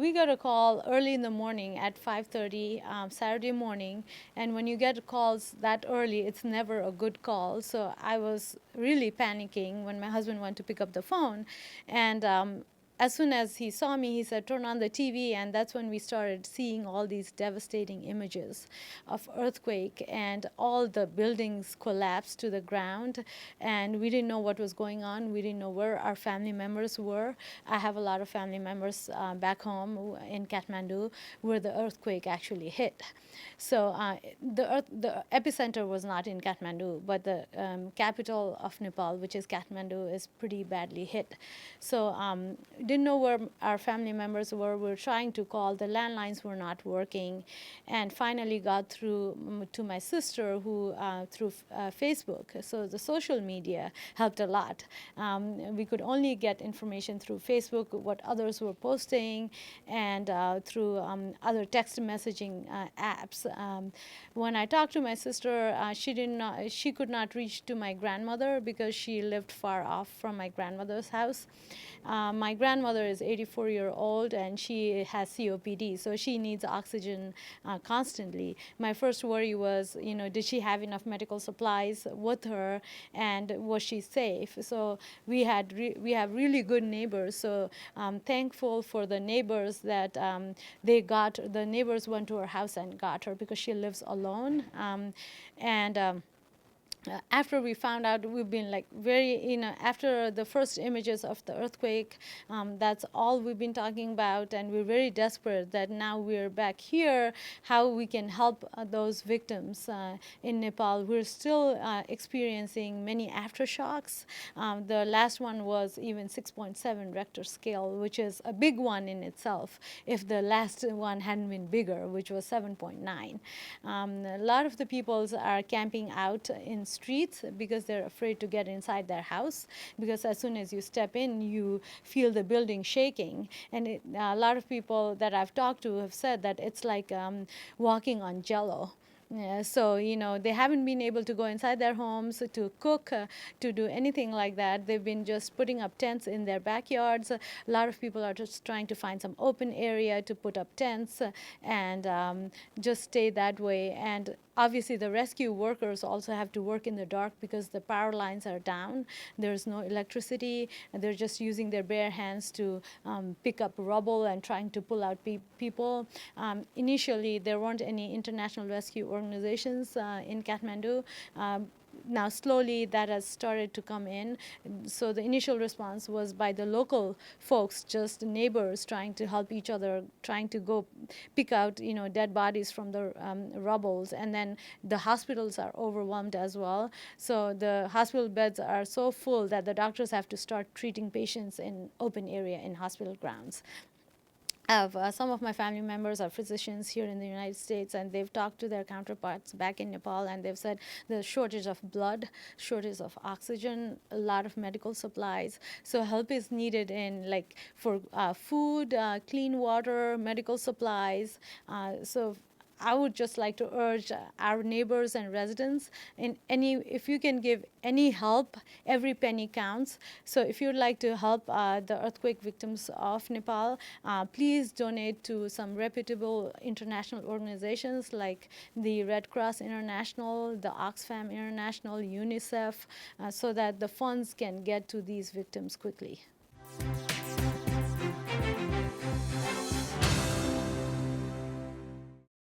we got a call early in the morning at 5:30 Saturday morning, and when you get calls that early, it's never a good call. So I was really panicking when my husband went to pick up the phone, and as soon as he saw me, he said, "Turn on the TV," and that's when we started seeing all these devastating images of earthquake, and all the buildings collapsed to the ground, and we didn't know what was going on. We didn't know where our family members were. I have a lot of family members back home in Kathmandu where the earthquake actually hit. So the epicenter was not in Kathmandu, but the capital of Nepal, which is Kathmandu, is pretty badly hit. So didn't know where our family members were. We were trying to call. The landlines were not working, and finally got through to my sister, who through Facebook. So the social media helped a lot. We could only get information through Facebook, what others were posting, and through other text messaging apps. When I talked to my sister, she could not reach to my grandmother because she lived far off from my grandmother's house. My grandmother is 84-year-old and she has COPD, so she needs oxygen constantly. My first worry was, did she have enough medical supplies with her, and was she safe? So we have really good neighbors. So I'm thankful for the neighbors that the neighbors went to her house and got her because she lives alone. After we found out, we've been like after the first images of the earthquake, that's all we've been talking about, and we're very desperate that now we're back here, how we can help those victims in Nepal. We're still experiencing many aftershocks. The last one was even 6.7 Richter scale, which is a big one in itself, if the last one hadn't been bigger, which was 7.9. A lot of the peoples are camping out in streets because they're afraid to get inside their house, because as soon as you step in, you feel the building shaking. And a lot of people that I've talked to have said that it's like walking on jello. Yeah, so, they haven't been able to go inside their homes to cook, to do anything like that. They've been just putting up tents in their backyards. A lot of people are just trying to find some open area to put up tents and just stay that way. And obviously, the rescue workers also have to work in the dark because the power lines are down. There's no electricity. And they're just using their bare hands to pick up rubble and trying to pull out people. Initially, there weren't any international rescue organizations in Kathmandu. Now slowly that has started to come in. So the initial response was by the local folks, just neighbors trying to help each other, trying to go pick out dead bodies from the rubbles. And then the hospitals are overwhelmed as well. So the hospital beds are so full that the doctors have to start treating patients in open area in hospital grounds. Some of my family members are physicians here in the United States, and they've talked to their counterparts back in Nepal, and they've said there's shortage of blood, shortage of oxygen, a lot of medical supplies. So help is needed for food, clean water, medical supplies. So I would just like to urge our neighbors and residents, if you can give any help, every penny counts. So if you'd like to help the earthquake victims of Nepal, please donate to some reputable international organizations like the Red Cross International, the Oxfam International, UNICEF, so that the funds can get to these victims quickly.